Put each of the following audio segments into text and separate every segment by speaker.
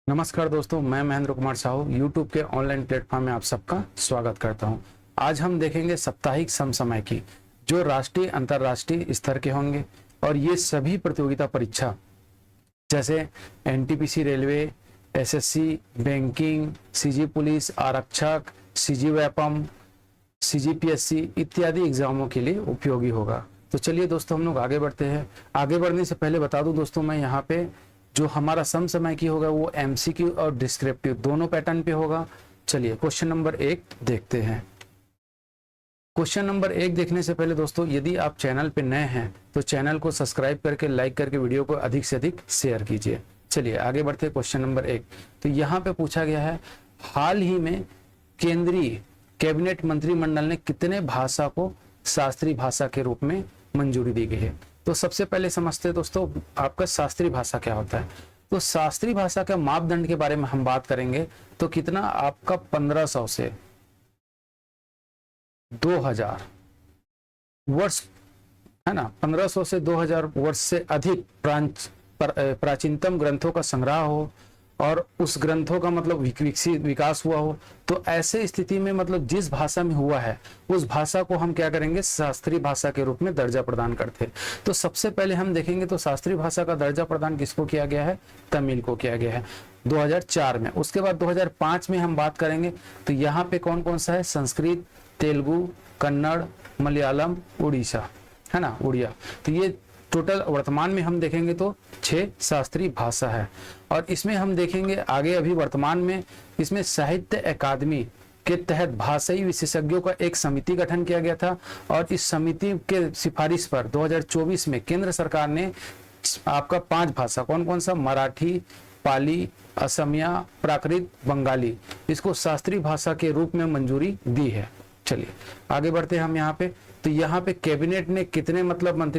Speaker 1: नमस्कार दोस्तों, मैं महेंद्र कुमार साहू यूट्यूब के ऑनलाइन प्लेटफॉर्म में आप सबका स्वागत करता हूं। आज हम देखेंगे साप्ताहिक समसमय की, जो राष्ट्रीय अंतर्राष्ट्रीय स्तर के होंगे और ये सभी प्रतियोगिता परीक्षा जैसे NTPC railway, SSC, banking, CG police, आरक्षक, सीजी व्यापम, सीजीपीएससी इत्यादि एग्जामों के लिए उपयोगी होगा। तो चलिए दोस्तों, हम लोग आगे बढ़ते हैं। आगे बढ़ने से पहले बता दूं दोस्तों, मैं यहाँ पे जो हमारा समसमय की होगा वो एमसीक्यू और डिस्क्रिप्टिव दोनों पैटर्न पे होगा। चलिए क्वेश्चन नंबर 1 देखते हैं। क्वेश्चन नंबर 1 देखने से पहले दोस्तों, यदि आप चैनल पे नए हैं तो चैनल को सब्सक्राइब करके लाइक करके वीडियो को अधिक से अधिक शेयर कीजिए। चलिए आगे बढ़ते हैं। क्वेश्चन नंबर 1 तो यहाँ पे पूछा गया है, हाल ही में केंद्रीय कैबिनेट मंत्रिमंडल ने कितने भाषा को शास्त्रीय भाषा के रूप में मंजूरी दी गई है। तो सबसे पहले समझते हैं दोस्तों, आपका शास्त्रीय भाषा क्या होता है। तो शास्त्रीय भाषा का मापदंड के बारे में हम बात करेंगे तो कितना आपका 1500 से 2000 वर्ष है ना, 1500 से 2000 वर्ष से अधिक प्राचीनतम ग्रंथों का संग्रह हो और उस ग्रंथों का मतलब विकसित विकास हुआ हो, तो ऐसे स्थिति में मतलब जिस भाषा में हुआ है उस भाषा को हम क्या करेंगे, शास्त्रीय भाषा के रूप में दर्जा प्रदान करते हैं। तो सबसे पहले हम देखेंगे तो शास्त्रीय भाषा का दर्जा प्रदान किसको किया गया है, तमिल को किया गया है 2004 में। उसके बाद 2005 में हम बात करेंगे तो यहाँ पे कौन कौन सा है, संस्कृत, तेलुगु, कन्नड़, मलयालम, उड़ीसा है ना, उड़िया। तो ये टोटल वर्तमान में हम देखेंगे तो 6 शास्त्रीय भाषा है। और इसमें हम देखेंगे आगे, अभी वर्तमान में इसमें साहित्य अकादमी के तहत भाषाई विशेषज्ञों का एक समिति गठन किया गया था और इस समिति के सिफारिश पर 2024 में केंद्र सरकार ने आपका 5 भाषा, कौन कौन सा, मराठी, पाली, असमिया, प्राकृत, बंगाली, इसको शास्त्रीय भाषा के रूप में मंजूरी दी है। चलिए आगे बढ़ते हैं हम यहाँ पे। तो यहाँ पे कैबिनेट ने कितने मतलब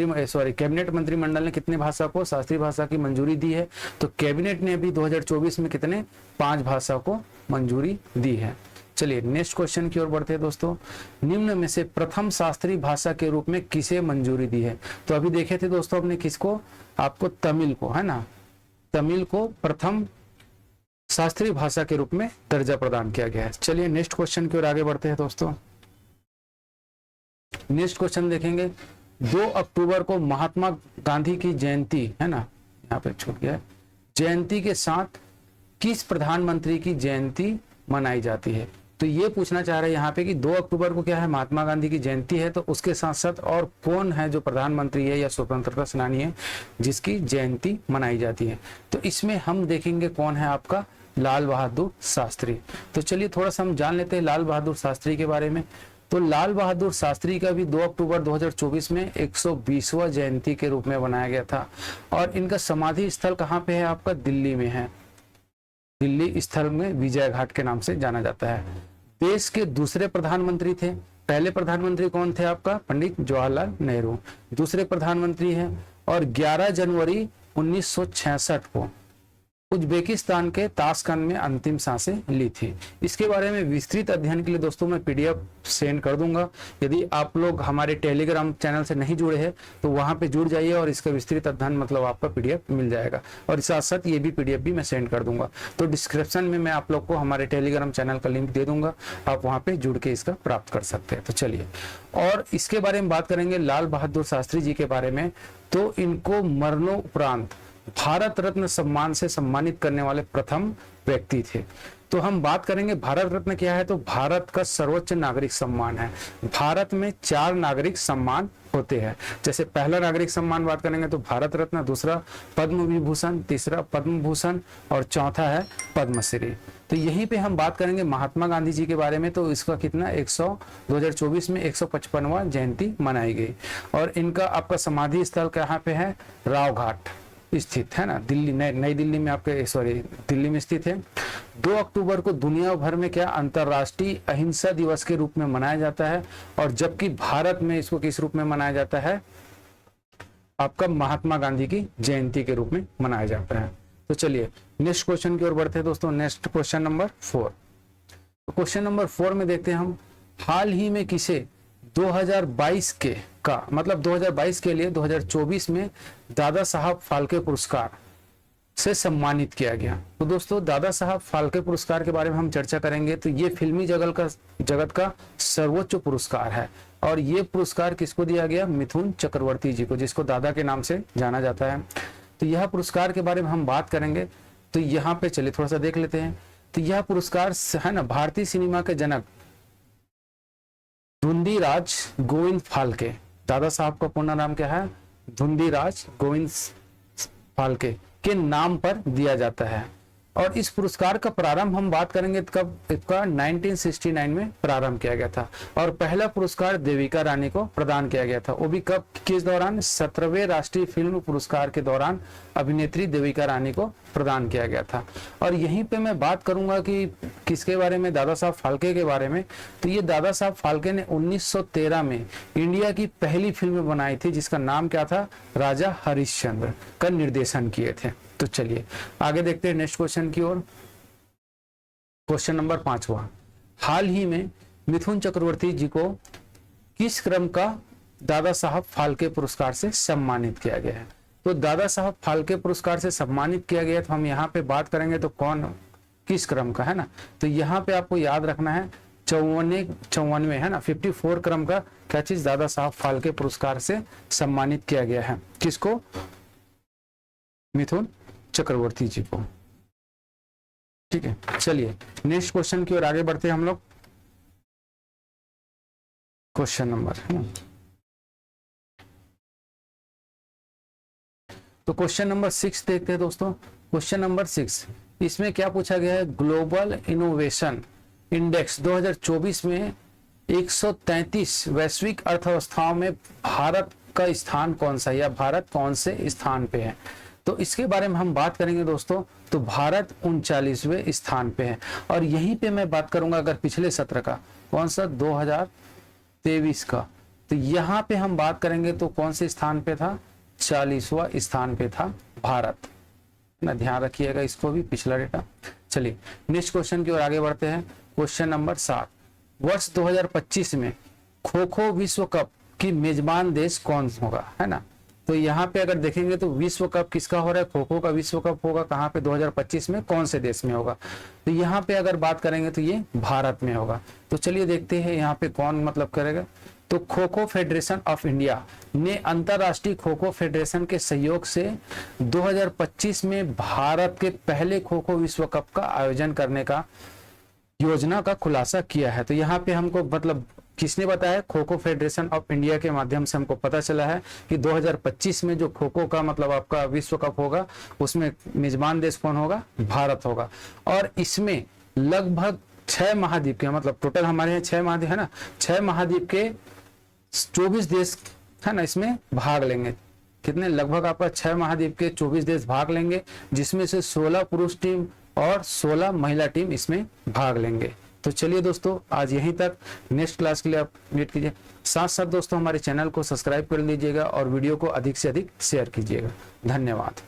Speaker 1: कैबिनेट मंत्रिमंडल ने कितने भाषा को शास्त्रीय भाषा की मंजूरी दी है। तो कैबिनेट ने अभी 2024 में कितने 5 भाषा को मंजूरी दी है। चलिए नेक्स्ट क्वेश्चन की ओर बढ़ते हैं दोस्तों। निम्न में से प्रथम शास्त्रीय भाषा के रूप में किसे मंजूरी दी है। तो अभी देखे थे दोस्तों आपने किसको, आपको तमिल को, है ना, तमिल को प्रथम शास्त्रीय भाषा के रूप में दर्जा प्रदान किया गया है। चलिए नेक्स्ट क्वेश्चन की ओर आगे बढ़ते हैं दोस्तों। नेक्स्ट क्वेश्चन देखेंगे, 2 अक्टूबर को महात्मा गांधी की जयंती, है ना, यहाँ पे छूट गया, जयंती के साथ किस प्रधानमंत्री की जयंती मनाई जाती है। तो ये पूछना चाह रहे हैं यहाँ पे कि 2 अक्टूबर को क्या है, महात्मा गांधी की जयंती है, तो उसके साथ साथ और कौन है जो प्रधानमंत्री है या स्वतंत्रता सेनानी है जिसकी जयंती मनाई जाती है। तो इसमें हम देखेंगे कौन है, आपका लाल बहादुर शास्त्री। तो चलिए थोड़ा सा हम जान लेते हैं लाल बहादुर शास्त्री के बारे में। तो लाल बहादुर शास्त्री का भी 2 अक्टूबर 2024 में 120वां जयंती के रूप में बनाया गया था और इनका समाधि स्थल कहाँ पे है, आपका दिल्ली में है। दिल्ली स्थल में विजय घाट के नाम से जाना जाता है। देश के दूसरे प्रधानमंत्री थे, पहले प्रधानमंत्री कौन थे, आपका पंडित जवाहरलाल नेहरू दूसरे प्रधानमंत्री हैं और 11 जनवरी 1966 को उज्बेकिस्तान के ताशकंद में अंतिम सांसें ली थी। इसके बारे में विस्तृत अध्ययन के लिए दोस्तों मैं पीडीएफ सेंड कर दूंगा। यदि आप लोग हमारे टेलीग्राम चैनल से नहीं जुड़े हैं तो वहां पे जुड़ जाइए और इसका विस्तृत अध्ययन मतलब आपका पीडीएफ मिल जाएगा और साथ साथ ये भी पीडीएफ भी मैं सेंड कर दूंगा। तो डिस्क्रिप्शन में मैं आप लोग को हमारे टेलीग्राम चैनल का लिंक दे दूंगा, आप वहां पे जुड़ के इसका प्राप्त कर सकते हैं। तो चलिए, और इसके बारे में बात करेंगे लाल बहादुर शास्त्री जी के बारे में। तो इनको मरणोपरांत भारत रत्न सम्मान से सम्मानित करने वाले प्रथम व्यक्ति थे। तो हम बात करेंगे भारत रत्न क्या है, तो भारत का सर्वोच्च नागरिक सम्मान है। भारत में 4 नागरिक सम्मान होते हैं। जैसे पहला नागरिक सम्मान बात करेंगे तो भारत रत्न, दूसरा पद्म विभूषण, तीसरा पद्म भूषण और चौथा है पद्मश्री। तो यहीं पे हम बात करेंगे महात्मा गांधी जी के बारे में। तो इसका कितना 2024 में 155वां जयंती मनाई गई और इनका आपका समाधि स्थल कहाँ पे है, राव घाट स्थित है ना, दिल्ली, नई दिल्ली में आपके दिल्ली में स्थित है। 2 अक्टूबर को दुनिया भर में क्या अंतरराष्ट्रीय अहिंसा दिवस के रूप में मनाया जाता है और जबकि भारत में इसको किस रूप में मनाया जाता है, आपका महात्मा गांधी की जयंती के रूप में मनाया जाता है। तो चलिए नेक्स्ट क्वेश्चन की ओर बढ़ते हैं दोस्तों। Next question number 4। तो क्वेश्चन नंबर 4 में देखते हैं हम, हाल ही में किसे 2022 के का मतलब 2022 के लिए 2024 में दादा साहब फाल्के पुरस्कार से सम्मानित किया गया। तो दोस्तों दादा साहब फाल्के पुरस्कार के बारे में हम चर्चा करेंगे। तो ये फिल्मी जगत का सर्वोच्च पुरस्कार है और ये पुरस्कार किसको दिया गया? मिथुन चक्रवर्ती जी को, जिसको दादा के नाम से जाना जाता है। तो यह पुरस्कार के बारे में हम बात करेंगे। तो यहाँ पे चलिए थोड़ा सा देख लेते हैं। तो यह पुरस्कार है ना भारतीय सिनेमा के जनक धुंधीराज गोविंद फाल्के, दादा साहब का पूर्ण नाम क्या है? धुंधीराज गोविंद फाल्के के नाम पर दिया जाता है। और इस पुरस्कार का प्रारंभ हम बात करेंगे कब? इसका 1969 में प्रारंभ किया गया था और पहला पुरस्कार देविका रानी को प्रदान किया गया था। वो भी कब, किस दौरान? 17वें राष्ट्रीय फिल्म पुरस्कार के दौरान अभिनेत्री देविका रानी को प्रदान किया गया था। और यहीं पे मैं बात करूंगा कि किसके बारे में? दादा साहब फाल्के के बारे में। तो ये दादा साहब फाल्के ने 1913 में इंडिया की पहली फिल्म बनाई थी जिसका नाम क्या था? राजा हरिश्चंद्र का निर्देशन किए थे। तो चलिए आगे देखते हैं नेक्स्ट क्वेश्चन की ओर। क्वेश्चन नंबर 5वां, हाल ही में मिथुन चक्रवर्ती जी को किस क्रम का दादा साहब फाल्के पुरस्कार से सम्मानित किया गया है? तो दादा साहब फाल्के पुरस्कार से सम्मानित किया गया, तो हम यहाँ पे बात करेंगे तो कौन, किस क्रम का, है ना? तो यहाँ पे आपको याद रखना है 54 है ना, 54 क्रम का क्या चीज? दादा साहब फाल्के पुरस्कार से सम्मानित किया गया है। किसको? मिथुन चक्रवर्ती जी को। ठीक है, चलिए नेक्स्ट क्वेश्चन की ओर आगे बढ़ते हैं हम लोग। क्वेश्चन नंबर, है ना, तो क्वेश्चन नंबर 6 देखते हैं दोस्तों। क्वेश्चन नंबर 6, इसमें क्या पूछा गया है? ग्लोबल इनोवेशन इंडेक्स 2024 में 133 वैश्विक अर्थव्यवस्थाओं में भारत का स्थान कौन सा है या भारत कौन से स्थान पे है? तो इसके बारे में हम बात करेंगे दोस्तों। तो भारत 39वें स्थान पे है और यहीं पे मैं बात करूंगा अगर पिछले सत्र का, कौन सा? 2023 का। तो यहाँ पे हम बात करेंगे तो कौन से स्थान पे था? 40वां स्थान पे था भारत ना, ध्यान रखिएगा इसको भी, पिछला डेटा। चलिए नेक्स्ट क्वेश्चन की ओर आगे बढ़ते हैं। क्वेश्चन नंबर 7, वर्ष 2025 में खो खो विश्व कप की मेजबान देश कौन होगा, है ना? तो यहाँ पे अगर देखेंगे तो विश्व कप किसका हो रहा है? खो खो का विश्व कप होगा। कहाँ पे? 2025 में कौन से देश में होगा? तो यहाँ पे अगर बात करेंगे तो ये भारत में होगा। तो चलिए देखते हैं यहाँ पे कौन मतलब करेगा। तो kho kho federation of India ने अंतरराष्ट्रीय खो खो फेडरेशन के सहयोग से 2025 में भारत के पहले खो खो विश्व कप का आयोजन करने का योजना का खुलासा किया है। तो यहाँ पे हमको मतलब किसने बताया? Kho kho federation of India के माध्यम से हमको पता चला है कि 2025 में जो खो खो का मतलब आपका विश्व कप होगा उसमें मेजबान देश कौन होगा? भारत होगा। और इसमें लगभग 6 महाद्वीप के, मतलब टोटल हमारे यहाँ 6 महाद्वीप है ना, 6 महाद्वीप के 24 देश है ना इसमें भाग लेंगे। कितने? लगभग आपका 6 महाद्वीप के 24 देश भाग लेंगे, जिसमें से 16 पुरुष टीम और 16 महिला टीम इसमें भाग लेंगे। तो चलिए दोस्तों आज यहीं तक, नेक्स्ट क्लास के लिए आप वेट कीजिए। साथ साथ दोस्तों हमारे चैनल को सब्सक्राइब कर लीजिएगा और वीडियो को अधिक से अधिक शेयर कीजिएगा। धन्यवाद।